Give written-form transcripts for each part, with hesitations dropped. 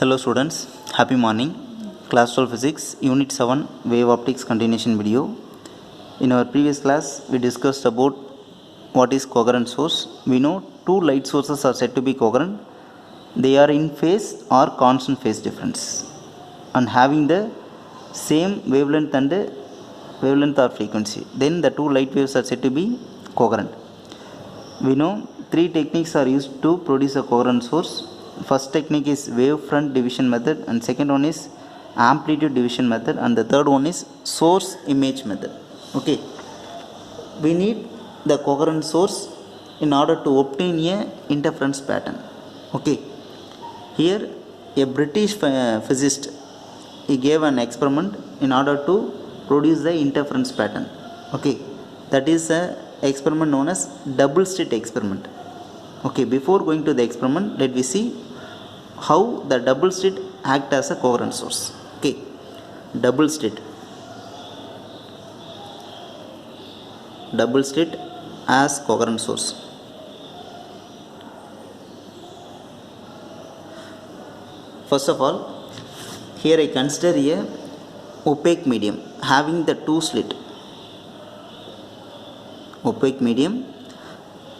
Hello students, happy morning. Class 12 Physics, Unit 7 Wave Optics continuation video. In our previous class, we discussed about what is coherent source. We know two light sources are said to be coherent. They are in phase or constant phase difference and having the same wavelength or frequency. Then the two light waves are said to be coherent. We know three techniques are used to produce a coherent source. First technique is wavefront division method, and second one is amplitude division method, and the third one is source image method. Okay, we need the coherent source in order to obtain a interference pattern. Okay, here a British physicist, he gave an experiment in order to produce the interference pattern. Okay, that is a experiment known as double slit experiment. Okay, before going to the experiment, let me see how the double slit act as a coherent source. Okay, double slit as coherent source. First of all, here I consider a opaque medium having the two slit. Opaque medium,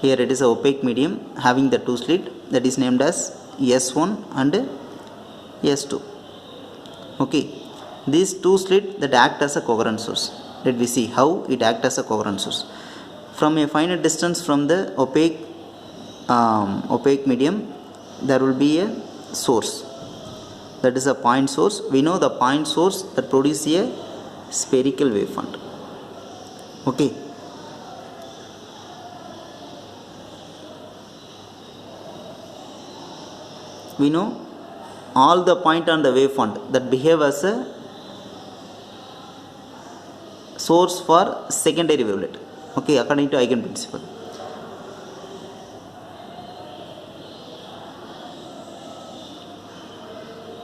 here it is a opaque medium having the two slit, that is named as S1 and S2. Okay, these two slit that act as a coherent source. Let me see how it acts as a coherent source. From a finite distance from the opaque medium, there will be a source, that is a point source. We know the point source that produces a spherical wavefront. Okay, we know all the point on the wavefront that behave as a source for secondary wavelet. Okay, according to Eigen principle.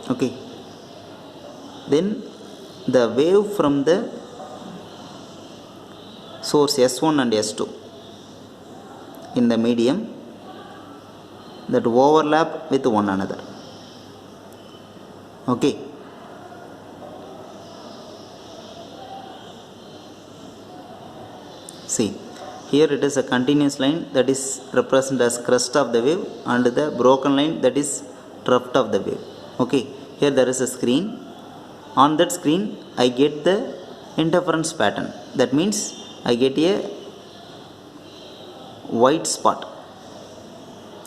Okay, then the wave from the source S1 and S2 in the medium that overlap with one another. Okay, see, here it is a continuous line that is represented as crest of the wave, and the broken line that is trough of the wave. Okay, here there is a screen. On that screen I get the interference pattern. That means I get a white spot,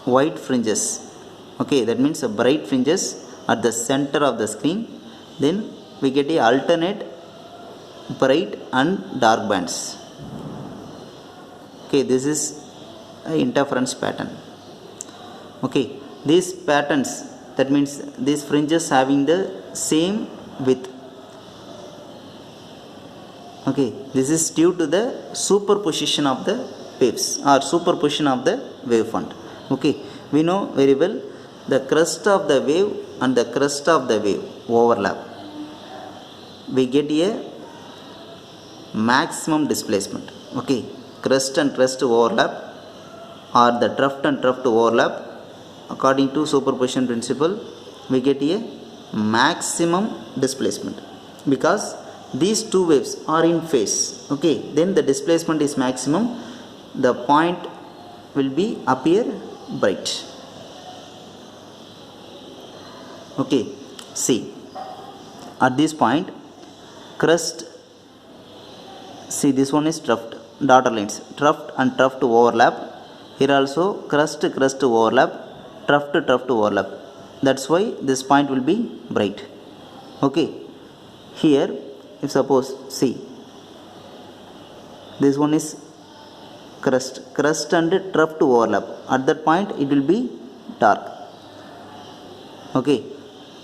white fringes. Okay, that means a bright fringes at the center of the screen. Then we get a alternate bright and dark bands. Okay, this is a interference pattern. Okay, these patterns, that means these fringes having the same width. Okay, this is due to the superposition of the waves or superposition of the wavefront. Okay, we know very well the crest of the wave and the crest of the wave overlap. We get a maximum displacement. Okay, crest and crest overlap or the trough and trough overlap. According to superposition principle, we get a maximum displacement because these two waves are in phase. Okay, then the displacement is maximum. The point will be appear bright. Okay, see, at this point crest, see, this one is trough, dotted lines, trough and trough to overlap. Here also crest to overlap, trough to overlap. That's why this point will be bright. Okay, here if suppose, see, this one is crest and trough to overlap. At that point it will be dark. Okay,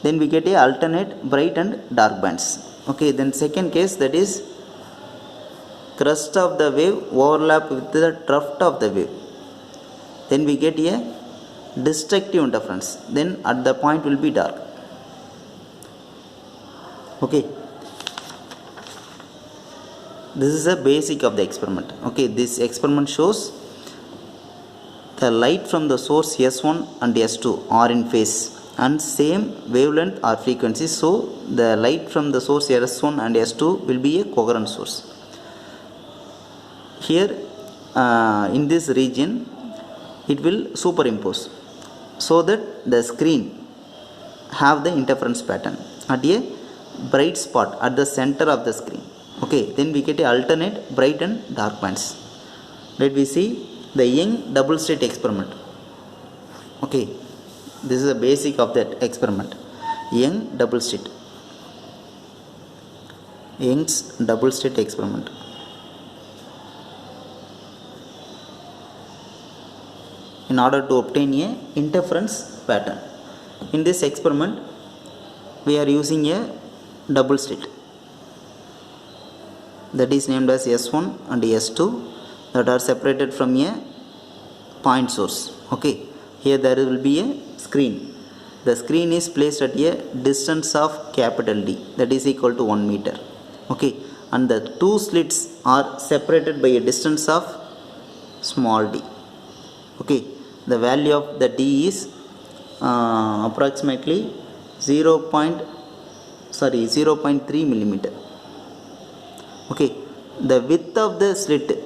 then we get a alternate bright and dark bands. Okay, then second case, that is crest of the wave overlap with the trough of the wave. Then we get a destructive interference. Then at the point will be dark. Okay, this is a basic of the experiment. Okay, this experiment shows the light from the source S1 and S2 are in phase and same wavelength or frequency, so the light from the source S1 and S2 will be a coherent source. Here in this region it will superimpose so that the screen have the interference pattern at a bright spot at the center of the screen. Okay, then we get a alternate bright and dark bands. Let we see the Young double slit experiment. Okay, this is the basic of that experiment. Young double slit. Young's double slit experiment. In order to obtain a interference pattern. In this experiment, we are using a double slit that is named as S1 and S2 that are separated from a point source. Okay, here there will be a screen. The screen is placed at a distance of capital D, that is equal to 1 meter. Okay, and the two slits are separated by a distance of small d. Okay, the value of the d is approximately 0.3 millimeter. Okay, the width of the slit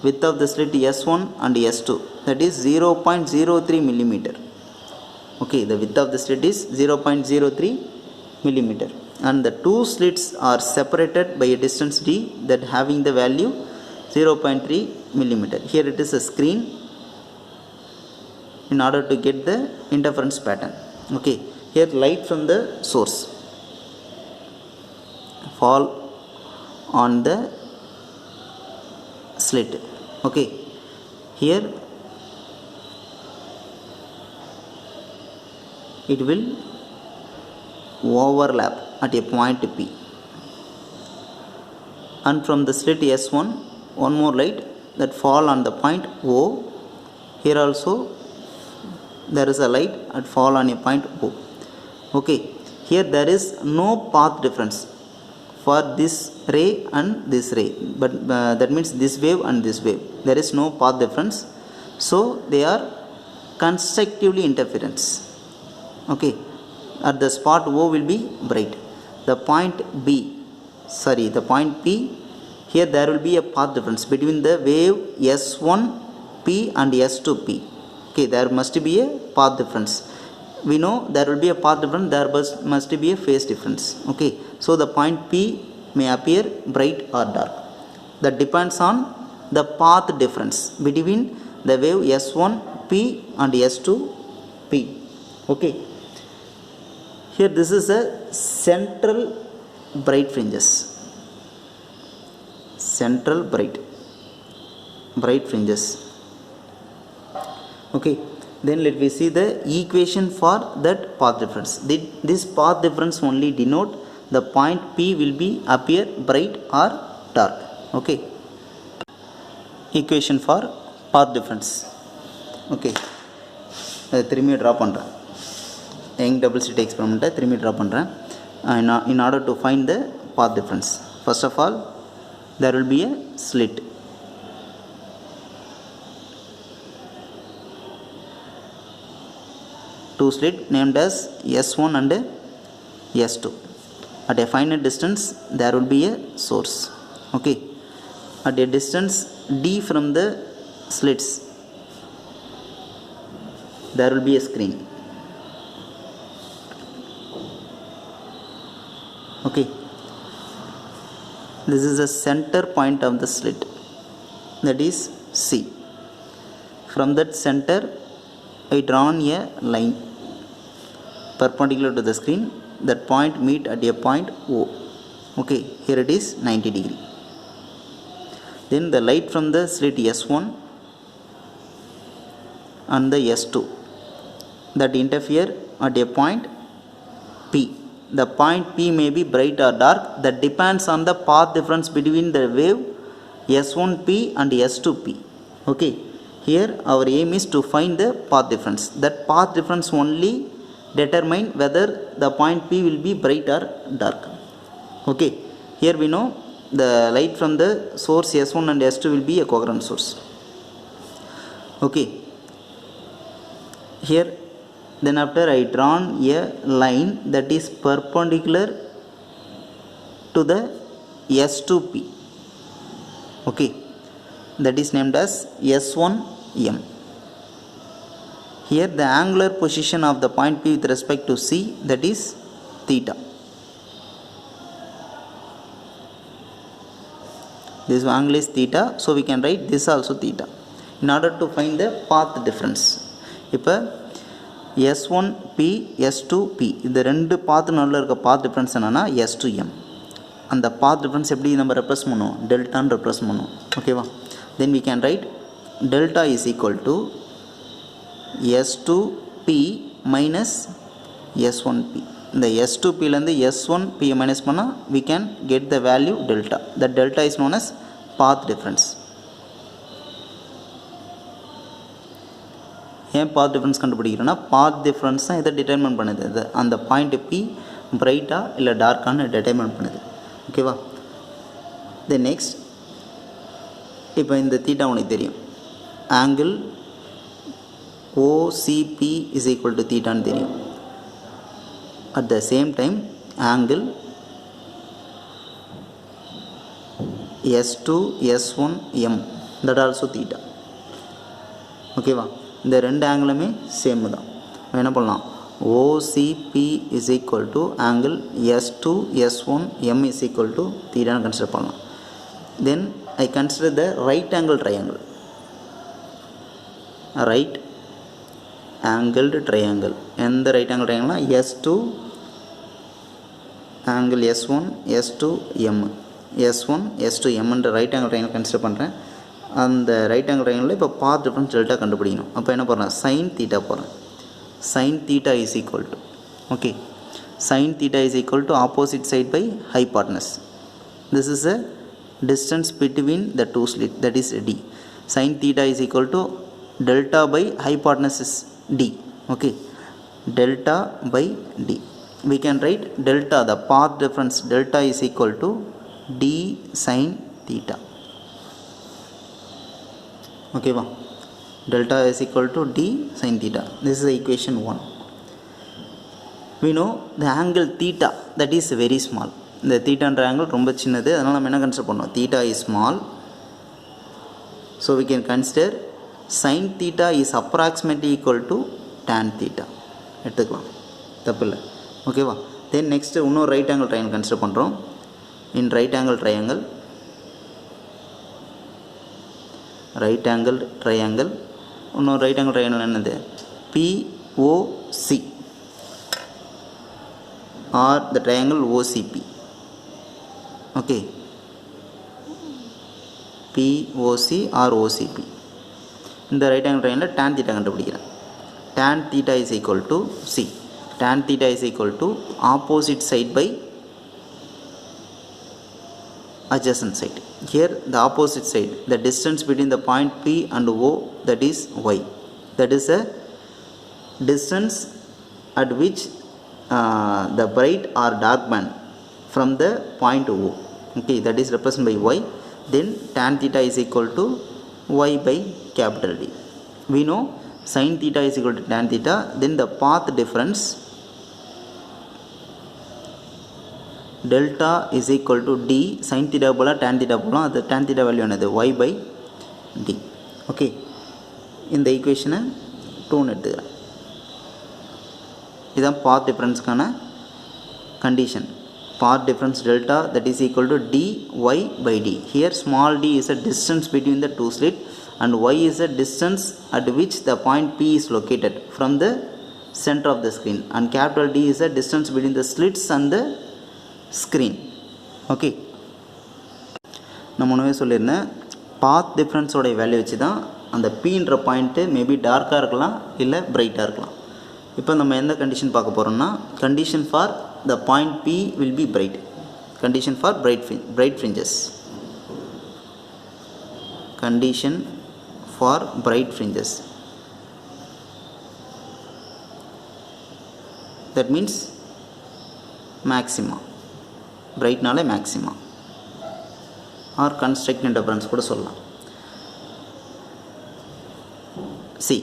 S1 and S2, that is 0.03 millimeter. Okay, the width of the slit is 0.03 millimeter, and the two slits are separated by a distance d that having the value 0.3 millimeter. Here it is a screen in order to get the interference pattern. Okay, here light from the source fall on the slit. Okay, here it will overlap at a point P, and from the slit S1 one more light that fall on the point O. Here also there is a light that fall on a point O. Okay, here there is no path difference for this ray and this ray, but that means this wave and this wave, there is no path difference, so they are constructively interference. Okay, at the spot O will be bright. The point P, here there will be a path difference between the wave S1P and S2P. Okay, there must be a path difference. We know there will be a path difference, there must be a phase difference. Okay, so the point P may appear bright or dark. That depends on the path difference between the wave S1P and S2P. Okay, here this is a central bright fringes. Central bright fringes. Okay, then let me see the equation for that path difference. This path difference only denote the point P will be appear bright or dark. Okay, equation for path difference. Okay, திரும்பி draw பண்ணுறேன். Young double slit experiment திரும்பி draw பண்ணுறேன். In order to find the path difference, first of all there will be a slit. Two slit named as S1 and S2. At a finite distance there will be a source. Okay, at a distance d from the slits there will be a screen. Okay, this is the center point of the slit, that is C. From that center I drawn a line perpendicular to the screen. That point meet at a point O. Okay, here it is 90 degree. Then the light from the slit S1 and the S2 that interfere at a point P. The point P may be bright or dark, that depends on the path difference between the wave S1P and S2P. Okay, here our aim is to find the path difference. That path difference only determine whether the point P will be bright or dark. Okay, here we know the light from the source S1 and S2 will be a coherent source. Okay, here then after I drawn a line that is perpendicular to the S2P, okay, that is named as S1M. Here the angular position of the point P with respect to C, that is theta. This angle is theta, so we can write this also theta in order to find the path difference. இப்போ S1P S2P இந்த ரெண்டு பாத் நடுவில் இருக்க பாத் difference என்னன்னா S2M. அந்த பாத் difference எப்படி நம்ம represent பண்ணுவோம், டெல்டான்னு ரெப்ரசன்ட் பண்ணுவோம், ஓகேவா. தென் we can write delta is equal to S2P minus S1P. இந்த S2Pலேருந்து S1P மைனஸ் பண்ணால் we can get the value delta. That delta is known as path difference. ஏன் பாத் டிஃப்ரென்ஸ் கண்டுபிடிக்கிறோன்னா பாத் டிஃப்ரென்ஸ் தான் இதை டிட்டர்மைன் பண்ணுது. அது அந்த பாயிண்ட் P பிரைட்டாக இல்லை டார்க்கான்னு டிட்டர்மைன் பண்ணுது, ஓகேவா. தென் நெக்ஸ்ட், இப்போ இந்த தீட்டா உனக்கு தெரியும், angle OCP is equal to தீட்டான்னு தெரியும். At the same time angle S2 S1M that also theta, ஓகேவா. இந்த ரெண்டு ஆங்கிளுமே சேம் தான். என்ன பண்ணலாம், OCP is equal to angle S2 S1M is equal to theta consider பண்ணலாம். Then I consider the right angle triangle, right angled triangle. எந்த right angle ட்ரையாங்கிள்னா S2 angle S1 S2M S1 S2M என்ற right angle triangle consider பண்ணுறேன். அந்த right angle ட்ரையாங்கிளில் இப்போ பாத் difference delta கண்டுபிடிக்கணும். அப்போ என்ன பண்ணுறேன், சைன் தீட்டா போகிறேன். Sine theta is equal to, okay, sine theta is equal to opposite side by hypotenuse. This is a distance between the two slits, that is D. Sin theta is equal to delta by hypotenuse is D, okay, delta by D. We can write delta, the path difference delta is equal to D sin theta, okay va. Delta is equal to D sin theta. This is equation 1. We know the angle theta, that is very small. இந்த தீட்டான்ற angle ரொம்ப சின்னது, அதனால் நம்ம என்ன consider பண்ணோம், theta is small. So we can consider sine theta is approximately equal to tan theta எடுத்துக்கலாம், தப்பு இல்லை, ஓகேவா. தென் நெக்ஸ்ட்டு இன்னொரு ரைட் ஆங்கிள் ட்ரையாங்கிள் கன்சிடர் பண்ணுறோம். இன் ரைட் ஆங்கிள் ட்ரையாங்கிள் இன்னொரு ரைட் ஆங்கிள் ட்ரையாங்கிள் என்னது, POC or the triangle OCP, okay, POC or OCP. இந்த right angle triangle tan theta கண்டுபிடிக்கிறேன். tan theta is equal to C. tan theta is equal to opposite side by adjacent side. Here the opposite side, the distance between the point P and O, that is Y. That is a distance at which the bright or dark band from the point O, okay, that is represented by Y. Then tan theta is equal to Y by capital D. We know sin theta is equal to tan theta. Then the path difference delta is equal to D sin theta போல tan theta போல, அது tan theta value என்னது, Y by D, okay. இந்த ஈக்குவேஷனை 2 எடுத்துக்கிறேன். இதுதான் path differenceக்கான condition. Path difference delta, that is equal to dy by d. Here small d is a distance between the two slits and y is a distance at which the point P is located from the center of the screen, and capital D is a distance between the slits and the screen, okay. நான் முன்னவே சொல்லியிருந்தேன், பாத் டிஃப்ரென்ஸோடைய value வச்சு தான் அந்த Pன்ற point maybe டார்க்காக இருக்கலாம் இல்லை பிரைட்டாக இருக்கலாம். இப்போ நம்ம எந்த கண்டிஷன் பார்க்க போகிறோம்னா, condition for the point P will be bright, condition for bright fringes, condition for bright fringes, that means maxima, bright நாலே maxima or construct interference கூட சொல்லலாம். See,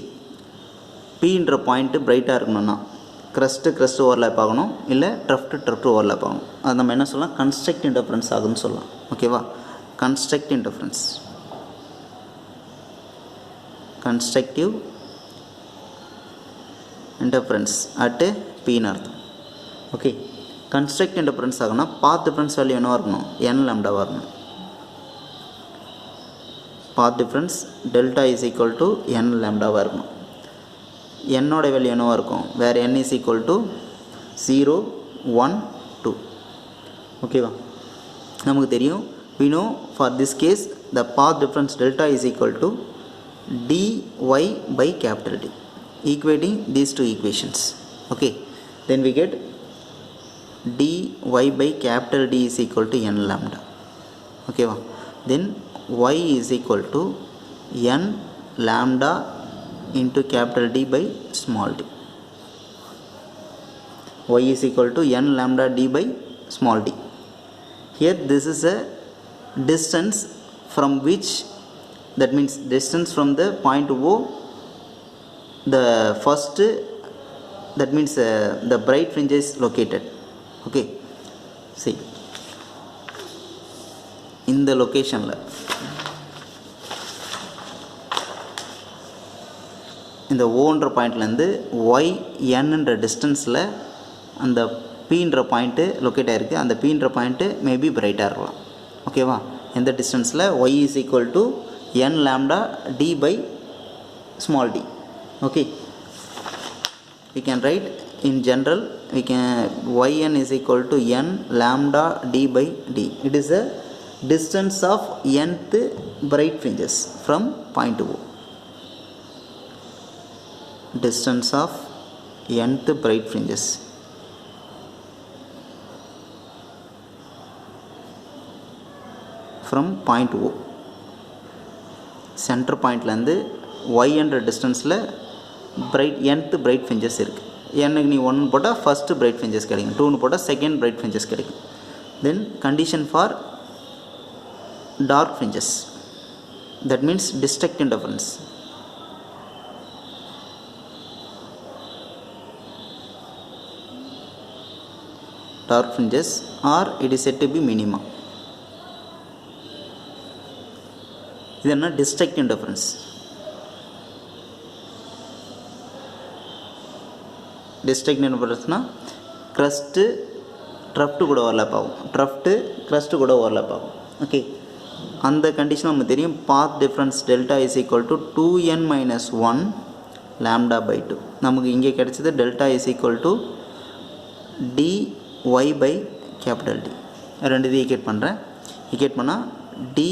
P பீன்ற பாயிண்ட்டு பிரைட்டாக இருக்கணும்னா crust ஓவர்லேப் ஆகணும், இல்லை ட்ரஃப்ட் ஓவர்லேப் ஆகணும். அது நம்ம என்ன சொல்லலாம், கன்ஸ்ட்ரக்ட் இன்டர்ஃபரன்ஸ் ஆகுதுன்னு சொல்லலாம். ஓகேவா, கன்ஸ்ட்ரக்டிவ் இன்டர்ஃபரன்ஸ் அட் பீன்னு அர்த்தம். ஓகே, கன்ஸ்ட்ரக்ட் இன்டர்ஃபரன்ஸ் ஆகுனா பாத் டிஃபரன்ஸ் வேல்யூ என்னவாக இருக்கணும், n லாம்டாவாக இருக்கணும். Path difference delta is equal to n லாம்டாவாக இருக்கணும். என்னோட வேல்யூ என்னவாக இருக்கும், வேறு n இஸ் ஈக்குவல் டு 0, 1, 2. ஓகேவா, நமக்கு தெரியும், we know for this case the path difference delta is equal to dy by capital D, equating these two equations. Okay, then we get dy by capital D is equal to n lambda. Okay, then y is equal to n lambda into capital D by small d. Y is equal to n lambda d by small d. Here this is a distance from which, that means distance from the point O, the first, that means the bright fringe is located. Okay, see, in the location la, இந்த ஓன்ற பாயிண்ட்லேருந்து Y என்ன்ற டிஸ்டன்ஸில் அந்த பீன்ற point locate ஆகிருக்கு. அந்த பீன்ற point maybe பிரைட்டாக இருக்கலாம். ஓகேவா, எந்த டிஸ்டன்ஸில் y is equal to n lambda d by small d. Okay, we can write in general, we can yn is equal to n lambda d by d. It is a distance of nth bright fringes from point O. Distance of nth bright fringes from point O. Centre பாயிண்ட்லேருந்து Y என்ற டிஸ்டன்ஸில் nth bright finches இருக்குது. எனக்கு நீ 1 போட்டால் first bright fringes கிடைக்கும், 2 போட்டால் second bright fringes கிடைக்கும். Then condition for dark fringes, that means destructive interference. Dark fringes, or it is said to be minima. இது என்ன, டிஸ்ட்ரக்ட் இன்டர்ஃபரன்ஸ். டிஸ்ட்ரக்ட் இன்டர்ஃபரன்ஸ்னால் க்ரஸ்ட்டு ட்ரஃப்ட்டு கூட ஓவர்லேப் ஆகும், க்ரஸ்ட்டு கூட ஓவர்லேப் ஆகும். Okay, அந்த கண்டிஷன் நமக்கு தெரியும். Path difference delta is equal to 2n minus 1 lambda by 2. நமக்கு இங்கே கிடைச்சது delta is equal to dy by capital D. ரெண்டு இது ஈக்குவேட் பண்ணுறேன். ஈக்குவேட் பண்ணால் dy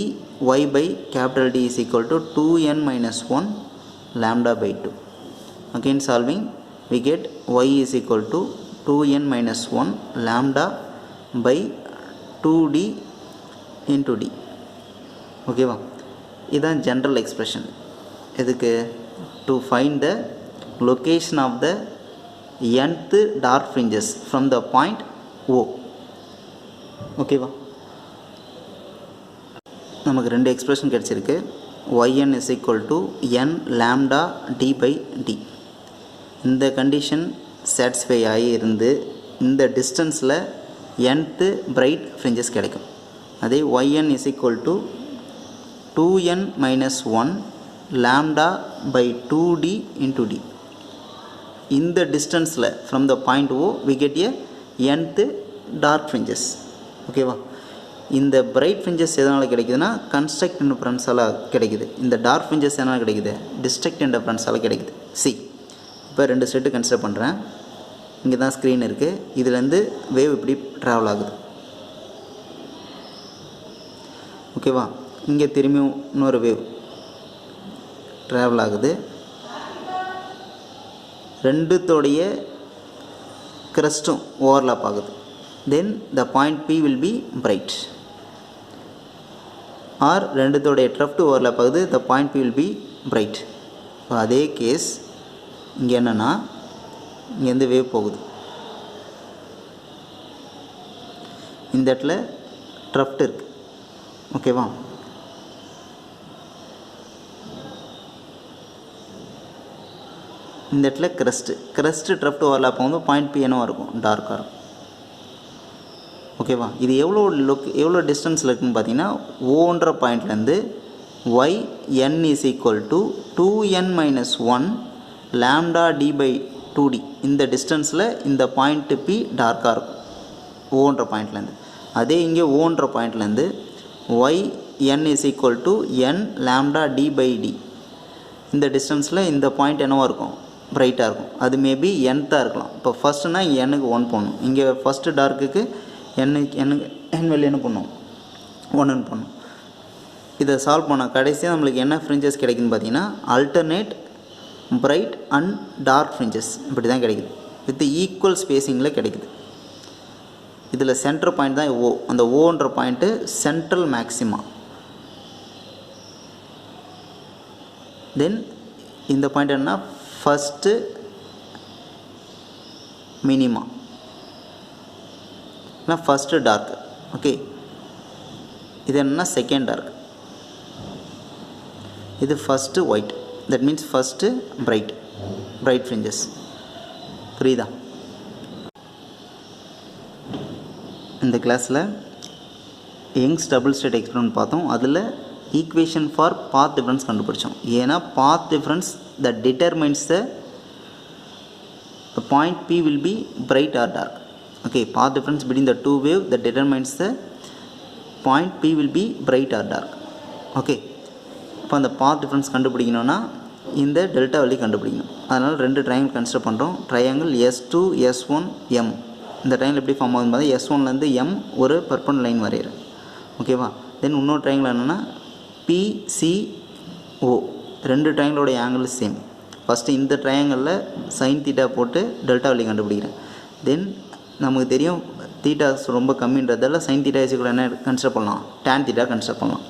by capital D is equal to 2n minus 1 lambda by 2. Again solving, we get y is equal to 2n minus 1 lambda by 2d into d. Okay va, இதான் general expression. எதுக்கு, to find the location of the nth dark fringes from the point O. Okay va, நமக்கு ரெண்டு expression கிடச்சிருக்கு. yn is equal to n lambda d by d. இந்த condition satisfy ஆகி இருந்து இந்த டிஸ்டன்ஸில் nth பிரைட் ஃப்ரிஞ்சஸ் கிடைக்கும். அதே yn is equal to 2n minus 1 lambda by 2d into d. இந்த டிஸ்டன்ஸில் from the point O we get a nth dark fringes. ஓகேவா, இந்த பிரைட் ஃபிஞ்சஸ் எதனால் கிடைக்குதுன்னா கன்ஸ்ட்ரக்ட் இன்டர்ஃபரன்ஸால் கிடைக்குது. இந்த டார்க் ஃபிஞ்சஸ் எதனால் கிடைக்குது, டிஸ்ட்ரக்ட் இன்டர்ஃபரன்ஸால் கிடைக்குது. சி, இப்போ ரெண்டு செட்டு கன்சிடர் பண்ணுறேன். இங்கே தான் ஸ்க்ரீன் இருக்குது. இதுலேருந்து வேவ் இப்படி ட்ராவல் ஆகுது. ஓகேவா, இங்கே திரும்பியும் இன்னொரு வேவ் ட்ராவல் ஆகுது. ரெண்டுத்தோடைய க்ரஸ்ட்டும் ஓவர்லாப் ஆகுது. then the point P will be bright, or ரெண்டுத்தோடைய ட்ரஃப்ட் ஓவர்லாப் ஆகுது, the point P will be bright. இப்போ அதே கேஸ் இங்கே என்னென்னா, இங்கேருந்து வேவ் போகுது, இந்த இடத்துல ட்ரஃப்ட் இருக்குது. ஓகேவா, இந்த இடத்துல crest drift overlap ஆகும்போது பாயிண்ட் P என்னவா இருக்கும், டார்க்காக இருக்கும். ஓகேவா? இது எவ்வளோ டிஸ்டன்ஸில் இருக்குதுன்னு பார்த்தீங்கன்னா ஓன்ற பாயிண்ட்லேருந்து yn is equal to 2n minus 1 lambda d by 2d இந்த டிஸ்டன்ஸில் இந்த பாயிண்ட் P டார்க்காக இருக்கும் ஓன்ற பாயிண்ட்லேருந்து. அதே இங்கே ஓன்ற பாயிண்ட்லேருந்து yn is equal to n lambda d by d இந்த டிஸ்டன்ஸில் இந்த பாயிண்ட் என்னவாக இருக்கும், பிரைட்டாக இருக்கும். அது மேபி nத்தாக இருக்கலாம். இப்போ ஃபஸ்ட்டுனா n-க்கு 1 போடணும். இங்கே ஃபஸ்ட்டு டார்க்குக்கு n வேல்யூ என்ன பண்ணும், 1ன்னு பண்ணும். இதை சால்வ் பண்ணால் கடைசியாக நம்மளுக்கு என்ன ஃப்ரிஞ்சஸ் கிடைக்குதுன்னு பார்த்தீங்கன்னா alternate bright and dark fringes இப்படி தான் கிடைக்குது. வித் ஈக்குவல் ஸ்பேஸிங்கில் கிடைக்குது. இதில் சென்டர் பாயிண்ட் தான் ஓ. அந்த ஓன்ற பாயிண்ட்டு சென்ட்ரல் மேக்ஸிமா. தென் இந்த பாயிண்ட் என்னன்னா first minima, first dark. Okay, இது என்னன்னா செகண்ட் டார்க். இது first white. That means first bright fringes. புரியுதா? இந்த கிளாஸில் யங்ஸ் டபுள் ஸ்டேட் எக்ஸ்பெரிமெண்ட் பார்த்தோம். அதில் ஈக்குவேஷன் ஃபார் பாத் டிஃப்ரென்ஸ் கண்டுபிடிச்சோம். ஏன்னா path difference that determines the point P will be bright or dark. Okay, path difference between the two waves that determines the point P will be bright or dark. Okay, இப்போ அந்த path difference கண்டுபிடிக்கணும்னா இந்த delta value கண்டுபிடிக்கணும். அதனால் ரெண்டு triangle consider பண்ணுறோம். Triangle S2 S1 M. இந்த triangle எப்படி ஃபார்ம் ஆகுதுன்னு பார்த்தா S1லேருந்து M ஒரு பர்பண்ட் லைன் வரைகிறேன். ஓகேவா? தென் இன்னொரு ட்ரையாங்கிள் என்னென்னா PCO. ரெண்டு ட்ரையாங்கிளோட ஆங்கிள் சேம். ஃபஸ்ட்டு இந்த ட்ரையாங்கிளில் சைன் தீட்டா போட்டு டெல்டா வேல்யூ கண்டுபிடிக்கிறேன். தென் நமக்கு தெரியும் தீட்டா ரொம்ப கம்மின்றதால சைன் தீட்டா கூட என்ன கன்சிடர் பண்ணலாம், டேன் தீட்டா கன்சிடர் பண்ணலாம்.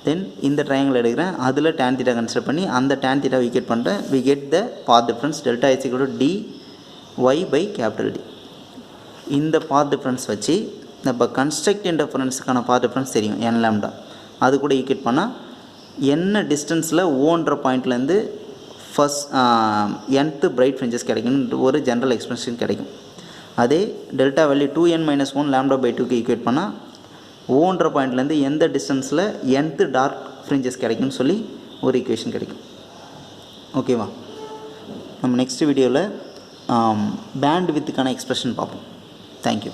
தென் இந்த ட்ரையாங்கிள் எடுக்கிறேன். அதில் டேன் தீட்டா கன்சிடர் பண்ணி அந்த டேன் தீட்டா விகெட் பண்ணுறேன். We get the path difference delta கூட dy by capital D. இந்த பாத் டிஃப்ரென்ஸ் வச்சு இப்போ கன்ஸ்ட்ரக்ட் இன்டர்ஃபரன்ஸுக்கான பாத் டிஃப்ரென்ஸ் தெரியும் n lambda. அது கூட ஈக்குவேட் பண்ணால் என்ன டிஸ்டன்ஸில் ஓன்ற பாயிண்ட்லேருந்து ஃபஸ்ட் nth பிரைட் ஃப்ரிஞ்சஸ் கிடைக்கும்னு ஒரு ஜென்ரல் எக்ஸ்பிரஷன் கிடைக்கும். அதே delta value 2n minus 1 lambda by 2க்கு ஈக்குவேட் பண்ணால் ஓன்ற பாயிண்ட்லேருந்து எந்த டிஸ்டன்ஸில் nth டார்க் ஃப்ரிஞ்சஸ் கிடைக்கும்னு சொல்லி ஒரு ஈக்குவேஷன் கிடைக்கும். ஓகேவா? நம்ம நெக்ஸ்ட் வீடியோவில் பேண்ட் வித்துக்கான எக்ஸ்பிரஷன் பார்ப்போம். தேங்க்யூ.